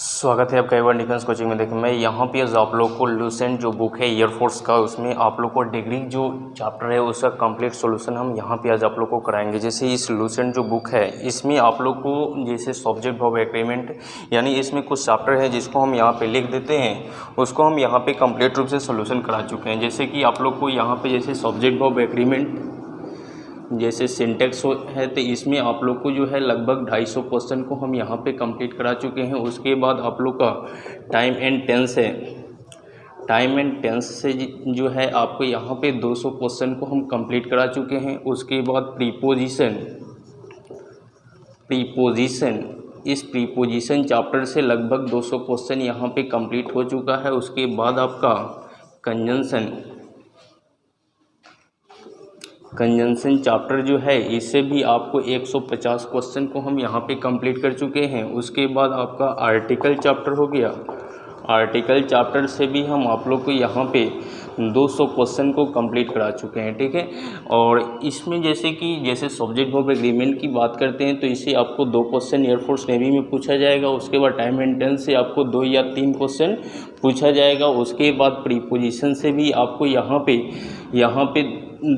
स्वागत है आपका एक बार डिफेंस कोचिंग में। देखिए मैं यहाँ पे आज आप लोग को लूसेंट जो बुक है एयरफोर्स का, उसमें आप लोग को डिग्री जो चैप्टर है उसका कंप्लीट सॉल्यूशन हम यहाँ पे आज आप लोग को कराएंगे। जैसे इस लूसेंट जो बुक है इसमें आप लोग को जैसे सब्जेक्ट वर्ब एग्रीमेंट, यानी इसमें कुछ चैप्टर है जिसको हम यहाँ पे लिख देते हैं, उसको हम यहाँ पे कंप्लीट रूप से सोल्यूशन करा चुके हैं। जैसे कि आप लोग को यहाँ पे जैसे सब्जेक्ट वर्ब एग्रीमेंट जैसे सिंटेक्स है, तो इसमें आप लोग को जो है लगभग 250 क्वेश्चन को हम यहाँ पे कंप्लीट करा चुके हैं। उसके बाद आप लोग का टाइम एंड टेंस है, टाइम एंड टेंस से जो है आपको यहाँ पे 200 क्वेश्चन को हम कंप्लीट करा चुके हैं। उसके बाद प्रीपोजिशन, इस प्रीपोजिशन चैप्टर से लगभग 200 क्वेश्चन यहाँ पे कंप्लीट हो चुका है। उसके बाद आपका कंजंक्शन चैप्टर जो है इससे भी आपको 150 क्वेश्चन को हम यहाँ पे कंप्लीट कर चुके हैं। उसके बाद आपका आर्टिकल चैप्टर हो गया, आर्टिकल चैप्टर से भी हम आप लोग को यहाँ पे 200 क्वेश्चन को कंप्लीट करा चुके हैं, ठीक है। और इसमें जैसे सब्जेक्ट वर्ब एग्रीमेंट की बात करते हैं तो इसे आपको 2 क्वेश्चन एयरफोर्स नेवी में पूछा जाएगा। उसके बाद टाइम एंड टेंस से आपको 2 या 3 क्वेश्चन पूछा जाएगा। उसके बाद प्रीपोजिशन से भी आपको यहाँ पे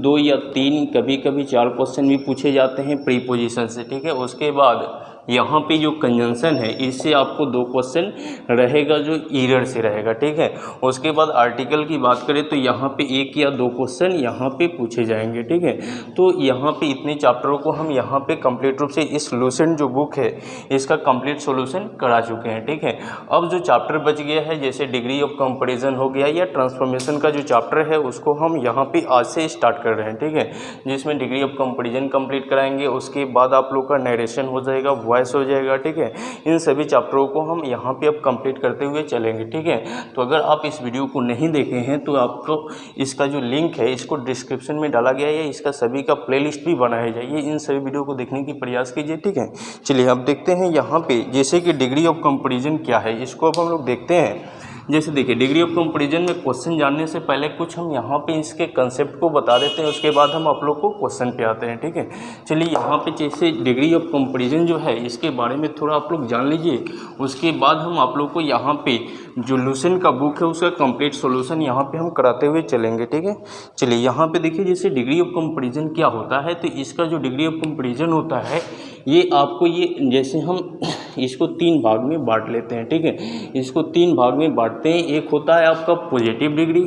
2 या 3 कभी कभी 4 क्वेश्चन भी पूछे जाते हैं प्रीपोजिशन से, ठीक है। उसके बाद यहाँ पे जो कंजंक्शन है इससे आपको 2 क्वेश्चन रहेगा जो ईरर से रहेगा, ठीक है। उसके बाद आर्टिकल की बात करें तो यहाँ पे 1 या 2 क्वेश्चन यहाँ पे पूछे जाएंगे, ठीक है। तो यहाँ पे इतने चैप्टरों को हम यहाँ पे कंप्लीट रूप से इस लूसेंट जो बुक है इसका कंप्लीट सॉल्यूशन करा चुके हैं, ठीक है। अब जो चैप्टर बच गया है जैसे डिग्री ऑफ कंपैरिजन हो गया या ट्रांसफॉर्मेशन का जो चैप्टर है उसको हम यहाँ पे आज से स्टार्ट कर रहे हैं, ठीक है। जिसमें डिग्री ऑफ कंपैरिजन कंप्लीट कराएंगे। उसके बाद आप लोग का नरेशन हो जाएगा, वॉइस हो जाएगा, ठीक है। इन सभी चैप्टरों को हम यहाँ पे अब कंप्लीट करते हुए चलेंगे, ठीक है। तो अगर आप इस वीडियो को नहीं देखे हैं तो आपको इसका जो लिंक है इसको डिस्क्रिप्शन में डाला गया है, इसका सभी का प्लेलिस्ट भी बनाया जाइए, इन सभी वीडियो को देखने की प्रयास कीजिए, ठीक है। चलिए अब देखते हैं यहाँ पे जैसे कि डिग्री ऑफ कंपैरिजन क्या है, इसको अब हम लोग देखते हैं। जैसे देखिए डिग्री ऑफ कंपैरिजन में क्वेश्चन जानने से पहले कुछ हम यहाँ पे इसके कंसेप्ट को बता देते हैं, उसके बाद हम आप लोग को क्वेश्चन पे आते हैं, ठीक है। चलिए यहाँ पे जैसे डिग्री ऑफ कंपैरिजन जो है इसके बारे में थोड़ा आप लोग जान लीजिए। उसके बाद हम आप लोग को यहाँ पे जो लूसेंट का बुक है उसका कंप्लीट सॉल्यूशन यहाँ पे हम कराते हुए चलेंगे, ठीक है। चलिए यहाँ पे देखिए जैसे डिग्री ऑफ कंपैरिजन क्या होता है, तो इसका जो डिग्री ऑफ कंपैरिजन होता है ये आपको जैसे हम इसको 3 भाग में बांट लेते हैं, ठीक है। इसको 3 भाग में बांटते हैं। एक होता है आपका पॉजिटिव डिग्री,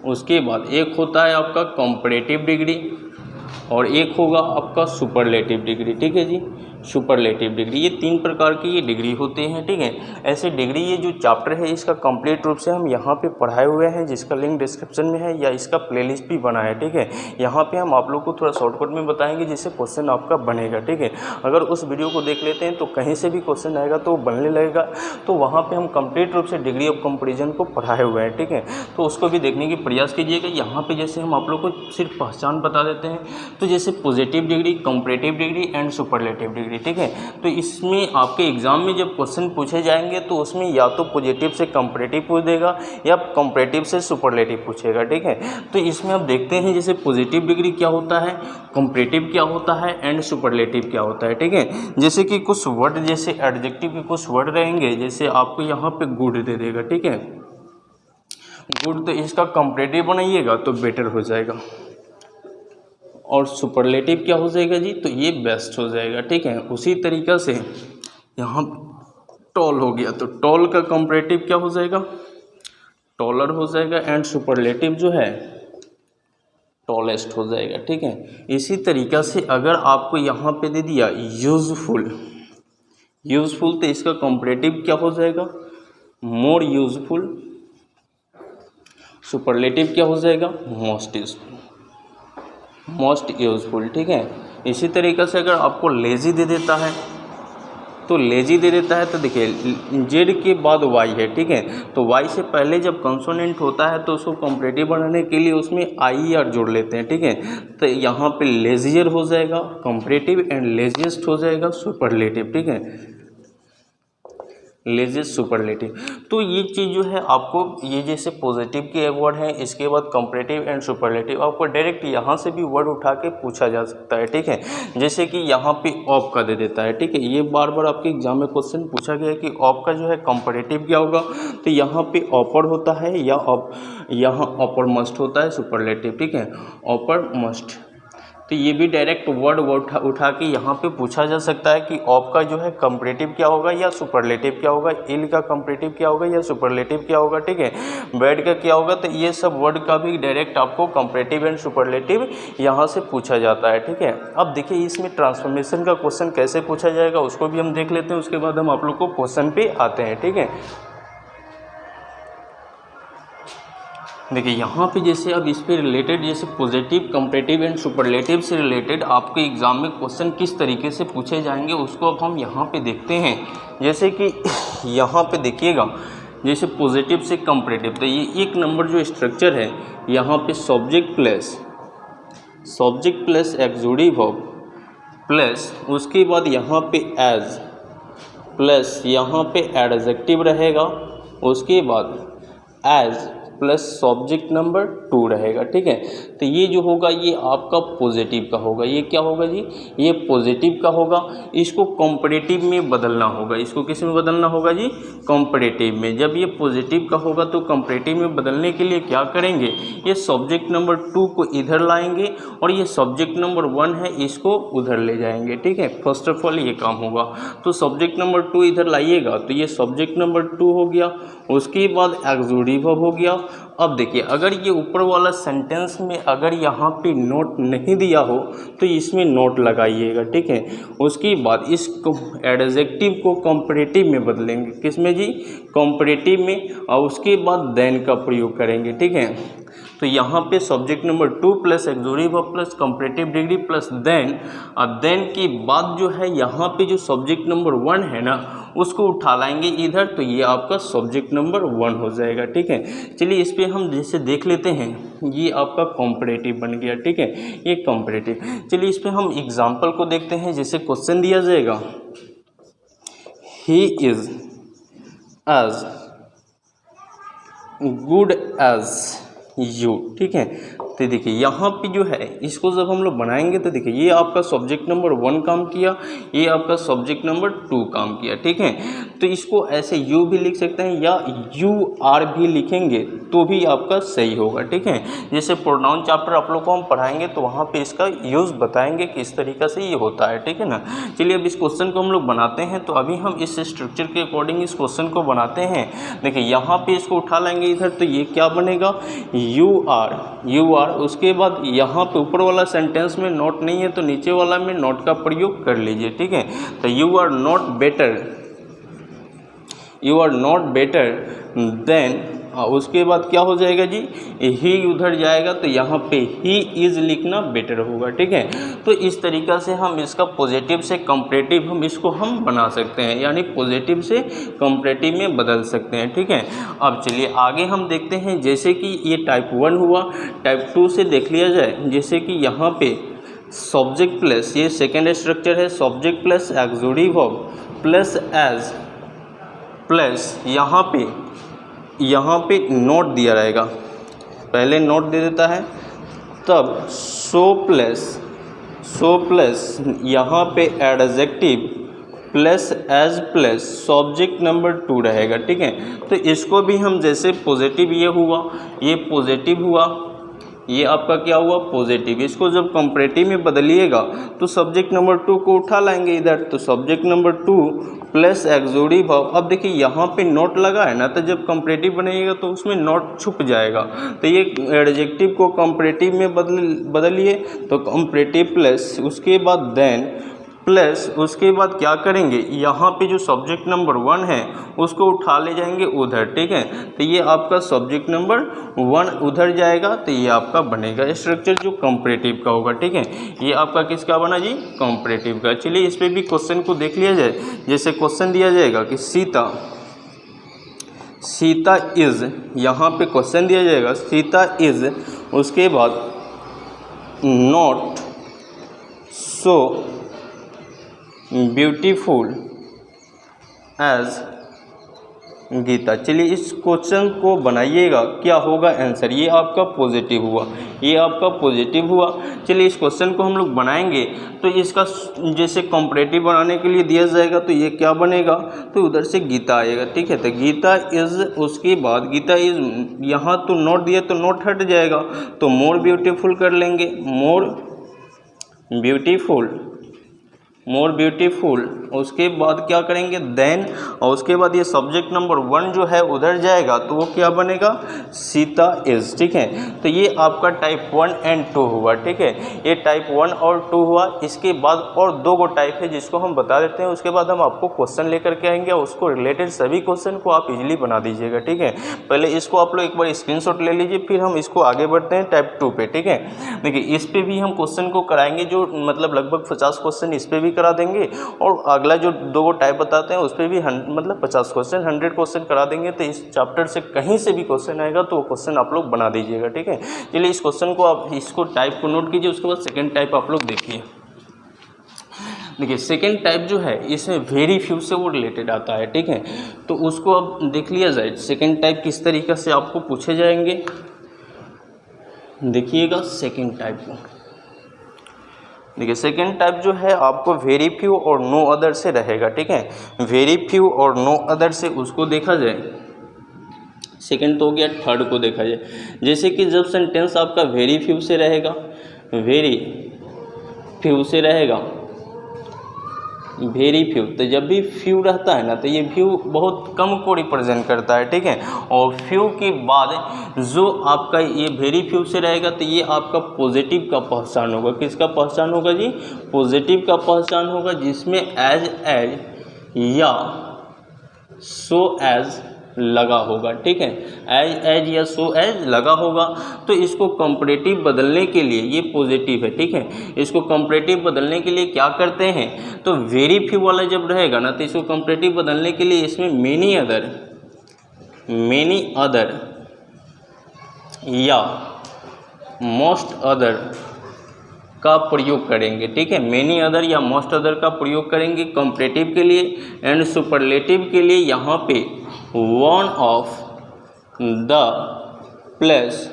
उसके बाद एक होता है आपका कंपैरेटिव डिग्री और एक होगा आपका सुपरलेटिव डिग्री, ठीक है जी। सुपरलेटिव डिग्री, ये 3 प्रकार की ये डिग्री होते हैं, ठीक है। ऐसे डिग्री ये जो चैप्टर है इसका कंप्लीट रूप से हम यहाँ पे पढ़ाए हुए हैं, जिसका लिंक डिस्क्रिप्शन में है या इसका प्लेलिस्ट भी बना है, ठीक है। यहाँ पे हम आप लोग को थोड़ा शॉर्टकट में बताएंगे जिससे क्वेश्चन आपका बनेगा, ठीक है। अगर उस वीडियो को देख लेते हैं तो कहीं से भी क्वेश्चन आएगा तो बनने लगेगा, तो वहाँ पर हम कंप्लीट रूप से डिग्री ऑफ कंपैरिजन को पढ़ाए हुए हैं, ठीक है। तो उसको भी देखने की प्रयास कीजिएगा। यहाँ पर जैसे हम आप लोग को सिर्फ पहचान बता देते हैं, तो जैसे positive degree, comparative degree and superlative degree, ठीक है। तो इसमें आपके एग्जाम में जब क्वेश्चन पूछे जाएंगे तो उसमें या तो पॉजिटिव से कंपैरेटिव पूछ देगा या कंपैरेटिव से सुपरलेटिव पूछेगा, ठीक है। तो इसमें आप देखते हैं जैसे पॉजिटिव डिग्री क्या होता है, कंपैरेटिव क्या होता है एंड सुपरलेटिव क्या होता है, ठीक है। जैसे कि कुछ वर्ड जैसे एडजेक्टिव के कुछ वर्ड रहेंगे, जैसे आपको यहाँ पे गुड दे देगा, ठीक है। गुड, तो इसका कंपैरेटिव बनाइएगा तो बेटर हो जाएगा। और सुपरलेटिव क्या हो जाएगा जी, तो ये बेस्ट हो जाएगा, ठीक है। उसी तरीक़ा से यहाँ टॉल हो गया तो टॉल का कंपैरेटिव क्या हो जाएगा, टॉलर हो जाएगा एंड सुपरलेटिव जो है टॉलेस्ट हो जाएगा, ठीक है। इसी तरीक़ा से अगर आपको यहाँ पे दे दिया यूज़फुल, तो इसका कंपैरेटिव क्या हो जाएगा, मोर यूज़फुल। सुपरलेटिव क्या हो जाएगा, मोस्ट यूज़फुल, ठीक है। इसी तरीक़े से अगर आपको लेज़ी दे देता है तो देखिए जेड के बाद वाई है, ठीक है। तो वाई से पहले जब कंसोनेंट होता है तो उसको कंपैरेटिव बनाने के लिए उसमें आई आर जोड़ लेते हैं, ठीक है। तो यहाँ पे लेजियर हो जाएगा कंपैरेटिव एंड लेजिएस्ट हो जाएगा सुपरलेटिव, ठीक है। Legit superlative. तो ये चीज़ जो है आपको, ये जैसे पॉजिटिव के वर्ड हैं, इसके बाद कंपैरेटिव एंड सुपरलेटिव, आपको डायरेक्ट यहाँ से भी वर्ड उठा के पूछा जा सकता है, ठीक है। जैसे कि यहाँ पे ऑफ का दे देता है, ठीक है। ये बार बार आपके एग्जाम में क्वेश्चन पूछा गया है कि ऑफ का जो है कंपैरेटिव क्या होगा, तो यहाँ पे ऑपर होता है या यहाँ ऑपर मस्ट होता है सुपरलेटिव, ठीक है, ऑपर मस्ट। तो ये भी डायरेक्ट वर्ड उठा के यहाँ पे पूछा जा सकता है कि ऑफ का जो है कंपैरेटिव क्या होगा या सुपरलेटिव क्या होगा, इल का कंपैरेटिव क्या होगा या सुपरलेटिव क्या होगा, ठीक है, बैड का क्या होगा। तो ये सब वर्ड का भी डायरेक्ट आपको कंपैरेटिव एंड सुपरलेटिव यहाँ से पूछा जाता है, ठीक है। अब देखिए इसमें ट्रांसफॉर्मेशन का क्वेश्चन कैसे पूछा जाएगा उसको भी हम देख लेते हैं, उसके बाद हम आप लोग को क्वेश्चन पे आते हैं, ठीक है। देखिए यहाँ पे जैसे अब इस पे रिलेटेड, जैसे पॉजिटिव, कंपैरेटिव एंड सुपरलेटिव से रिलेटेड आपके एग्ज़ाम में क्वेश्चन किस तरीके से पूछे जाएंगे उसको अब हम यहाँ पे देखते हैं। जैसे कि यहाँ पे देखिएगा, जैसे पॉजिटिव से कंपैरेटिव, तो ये एक नंबर जो स्ट्रक्चर है, यहाँ पे subject plus exclusive verb plus उसके बाद यहाँ पे एज प्लस यहाँ पे एडजेक्टिव रहेगा, उसके बाद एज प्लस सब्जेक्ट नंबर 2 रहेगा, ठीक है। तो ये जो होगा ये आपका पॉजिटिव का होगा। ये क्या होगा जी, ये पॉजिटिव का होगा। इसको कंपैरेटिव में बदलना होगा। इसको किस में बदलना होगा जी, कंपैरेटिव में। जब ये पॉजिटिव का होगा तो कंपैरेटिव में बदलने के लिए क्या करेंगे, ये सब्जेक्ट नंबर 2 को इधर लाएंगे और ये सब्जेक्ट नंबर 1 है इसको उधर ले जाएंगे, ठीक है। फर्स्ट ऑफ ऑल ये काम होगा। तो सब्जेक्ट नंबर 2 इधर लाइएगा तो ये सब्जेक्ट नंबर 2 हो गया, उसके बाद एक्सक्लूसिव वर्ब हो गया। अब देखिए अगर ये ऊपर वाला सेंटेंस में अगर यहाँ पे नोट नहीं दिया हो तो इसमें नोट लगाइएगा, ठीक है। उसके बाद इस एडजेक्टिव को कंपैरेटिव में बदलेंगे, किस में जी, कंपैरेटिव में, और उसके बाद देन का प्रयोग करेंगे, ठीक है। तो यहाँ पे subject number 2 plus exclusive verb plus comparative degree plus than, और देन के बाद जो है यहाँ पे जो सब्जेक्ट नंबर 1 है ना उसको उठा लाएंगे इधर, तो ये आपका सब्जेक्ट नंबर 1 हो जाएगा, ठीक है। चलिए इस पे हम जैसे देख लेते हैं, ये आपका कंपैरेटिव बन गया, ठीक है, ये कंपैरेटिव। चलिए इस पे हम एग्जांपल को देखते हैं। जैसे क्वेश्चन दिया जाएगा, he is as good as you, ठीक है। तो देखिए यहाँ पे जो है इसको जब हम लोग बनाएंगे तो देखिए ये आपका सब्जेक्ट नंबर 1 काम किया, ये आपका सब्जेक्ट नंबर 2 काम किया, ठीक है। तो इसको ऐसे यू भी लिख सकते हैं या यू आर भी लिखेंगे तो भी आपका सही होगा, ठीक है। जैसे प्रोनाउन चैप्टर आप लोग को हम पढ़ाएंगे तो वहाँ पे इसका यूज़ बताएंगे किस तरीक़े से ये होता है, ठीक है ना। चलिए अब इस क्वेश्चन को हम लोग बनाते हैं। तो अभी हम इस स्ट्रक्चर के अकॉर्डिंग इस क्वेश्चन को बनाते हैं। देखिए यहाँ पे इसको उठा लेंगे इधर, तो ये क्या बनेगा, यू आर। उसके बाद यहाँ पे ऊपर वाला सेंटेंस में नोट नहीं है तो नीचे वाला में नोट का प्रयोग कर लीजिए, ठीक है। तो you are not better than, उसके बाद क्या हो जाएगा जी, ही उधर जाएगा तो यहाँ पे ही इज लिखना बेटर होगा, ठीक है। तो इस तरीक़ा से हम इसका पॉजिटिव से कंपैरेटिव हम बना सकते हैं, यानी पॉजिटिव से कंपैरेटिव में बदल सकते हैं, ठीक है। अब चलिए आगे हम देखते हैं। जैसे कि ये टाइप 1 हुआ, टाइप 2 से देख लिया जाए। जैसे कि यहाँ पे सब्जेक्ट प्लस, ये सेकेंड स्ट्रक्चर है, subject plus exclusive verb plus as plus यहाँ पे नोट दिया रहेगा, पहले नोट दे देता है, तब सो प्लस यहाँ पे adjective plus as plus subject number 2 रहेगा, ठीक है। तो इसको भी हम जैसे पॉजिटिव, ये हुआ, ये पॉजिटिव हुआ, ये आपका क्या हुआ, पॉजिटिव। इसको जब कंपैरेटिव में बदलिएगा तो सब्जेक्ट नंबर 2 को उठा लाएंगे इधर, तो subject number 2 plus exclusive verb. अब देखिए यहाँ पे नोट लगा है ना, तो जब कंपैरेटिव बनेगा तो उसमें नोट छुप जाएगा। तो ये एडजेक्टिव को कंपैरेटिव में बदलिए, तो कंपैरेटिव प्लस उसके बाद देन प्लस उसके बाद क्या करेंगे, यहाँ पे जो सब्जेक्ट नंबर 1 है उसको उठा ले जाएंगे उधर, ठीक है। तो ये आपका सब्जेक्ट नंबर 1 उधर जाएगा, तो ये आपका बनेगा स्ट्रक्चर जो कंपैरेटिव का होगा, ठीक है। ये आपका किसका बना जी, कंपैरेटिव का। चलिए इस पर भी क्वेश्चन को देख लिया जाए। जैसे क्वेश्चन दिया जाएगा कि सीता इज़, यहाँ पे क्वेश्चन दिया जाएगा सीता इज़, उसके बाद not so beautiful as Gita. चलिए इस क्वेश्चन को बनाइएगा, क्या होगा आंसर, ये आपका पॉजिटिव हुआ, ये आपका पॉजिटिव हुआ। चलिए इस क्वेश्चन को हम लोग बनाएंगे तो इसका जैसे कंपैरेटिव बनाने के लिए दिया जाएगा तो ये क्या बनेगा, तो उधर से गीता आएगा, ठीक है। तो गीता इज़, उसके बाद गीता इज़, यहाँ तो नोट दिया तो नोट हट जाएगा, तो मोर ब्यूटीफुल कर लेंगे, मोर ब्यूटीफुल, मोर ब्यूटीफुल। उसके बाद क्या करेंगे देन, और उसके बाद ये सब्जेक्ट नंबर 1 जो है उधर जाएगा तो वो क्या बनेगा, सीता इज़, ठीक है। तो ये आपका टाइप 1 एंड 2 हुआ, ठीक है। ये टाइप 1 और 2 हुआ। इसके बाद और 2 गो टाइप है जिसको हम बता देते हैं, उसके बाद हम आपको क्वेश्चन लेकर के आएंगे और उसको रिलेटेड सभी क्वेश्चन को आप इजीली बना दीजिएगा, ठीक है। पहले इसको आप लोग एक बार स्क्रीनशॉट ले लीजिए, फिर हम इसको आगे बढ़ते हैं टाइप 2 पे, ठीक है। देखिए इस पे भी हम क्वेश्चन को कराएंगे, जो मतलब लगभग 50 क्वेश्चन इस पे भी करा देंगे, और अगला जो 2 टाइप बताते हैं उस पर भी मतलब 50 क्वेश्चन 100 क्वेश्चन करा देंगे। तो इस चैप्टर से कहीं से भी क्वेश्चन आएगा तो वो क्वेश्चन आप लोग बना दीजिएगा, ठीक है। चलिए इस क्वेश्चन को आप इसको टाइप को नोट कीजिए, उसके बाद सेकेंड टाइप आप लोग देखिए। देखिए सेकेंड टाइप जो है इसमें वेरी फ्यू से वो रिलेटेड आता है, ठीक है। तो उसको अब देख लिया जाए सेकेंड टाइप किस तरीके से आपको पूछे जाएंगे। देखिएगा सेकेंड टाइप को, देखिए सेकेंड टाइप जो है आपको वेरी फ्यू और नो अदर से रहेगा, ठीक है। वेरी फ्यू और नो अदर से उसको देखा जाए, सेकेंड तो हो गया, थर्ड को देखा जाए। जैसे कि जब सेंटेंस आपका वेरी फ्यू से रहेगा, वेरी फ्यू से रहेगा, वेरी फ्यू, तो जब भी फ्यू रहता है ना तो ये फ्यू बहुत कम को रिप्रेजेंट करता है, ठीक है। और फ्यू के बाद जो आपका ये वेरी फ्यू से रहेगा तो ये आपका पॉजिटिव का पहचान होगा। किसका पहचान होगा जी, पॉजिटिव का पहचान होगा, जिसमें एज या सो एज लगा होगा, ठीक है। एज या सो एज लगा होगा। तो इसको कंपैरेटिव बदलने के लिए, ये पॉजिटिव है, ठीक है। इसको कंपैरेटिव बदलने के लिए क्या करते हैं, तो वेरी फ्यू वाला जब रहेगा ना तो इसको कंपैरेटिव बदलने के लिए इसमें मेनी अदर या मोस्ट अदर का प्रयोग करेंगे, ठीक है। मेनी अदर या मोस्ट अदर का प्रयोग करेंगे कंपैरेटिव के लिए। एंड सुपरलेटिव के लिए यहाँ पे one of the plus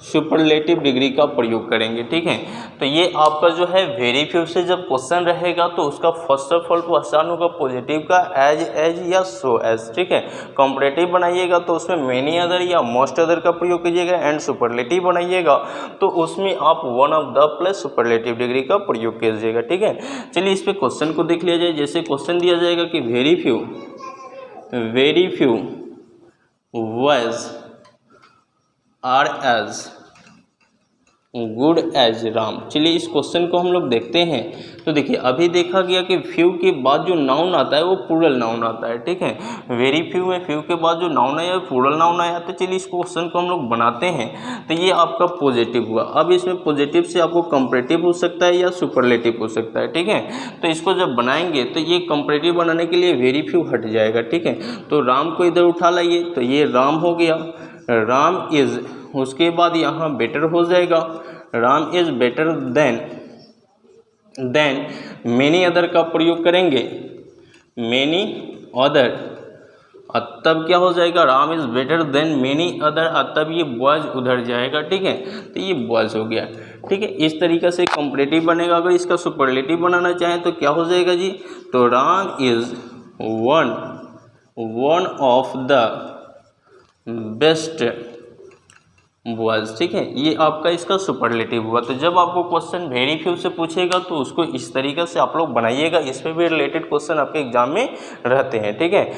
superlative degree का प्रयोग करेंगे, ठीक है। तो ये आपका जो है वेरी फ्यू से जब क्वेश्चन रहेगा तो उसका फर्स्ट ऑफ ऑल पहचान होगा पॉजिटिव का एज या सो एज, ठीक है। कंपैरेटिव बनाइएगा तो उसमें मेनी अदर या मोस्ट अदर का प्रयोग कीजिएगा। एंड सुपरलेटिव बनाइएगा तो उसमें आप one of the plus superlative degree का प्रयोग कीजिएगा, ठीक है। चलिए इस पर क्वेश्चन को देख लिया जाए। जैसे क्वेश्चन दिया जाएगा कि very few was are as good as Ram. चलिए इस क्वेश्चन को हम लोग देखते हैं। तो देखिए अभी देखा गया कि फ्यू के बाद जो नाउन आता है वो प्लूरल नाउन आता है, ठीक है। वेरी फ्यू में फ्यू के बाद जो नाउन आया प्लूरल नाउन आया। तो चलिए इस क्वेश्चन को हम लोग बनाते हैं। तो ये आपका पॉजिटिव हुआ। अब इसमें पॉजिटिव से आपको कंपैरेटिव हो सकता है या सुपरलेटिव हो सकता है, ठीक है। तो इसको जब बनाएंगे तो ये कंपैरेटिव बनाने के लिए वेरी फ्यू हट जाएगा, ठीक है। तो राम को इधर उठा लाइए तो ये राम हो गया, राम इज़। उसके बाद यहाँ बेटर हो जाएगा, Ram is better than many other का प्रयोग करेंगे, मेनी अदर। तब क्या हो जाएगा, Ram is better than many other. तब ये बॉयज़ उधर जाएगा, ठीक है। तो ये बॉयज़ हो गया, ठीक है। इस तरीक़े से कंपैरेटिव बनेगा। अगर इसका सुपरलेटिव बनाना चाहें तो क्या हो जाएगा जी, तो Ram is one of the best boys, ठीक है। ये आपका इसका सुपरलेटिव हुआ। तो जब आपको क्वेश्चन वेरी फ्यू से पूछेगा तो उसको इस तरीके से आप लोग बनाइएगा। इस पे भी रिलेटेड क्वेश्चन आपके एग्जाम में रहते हैं, ठीक है।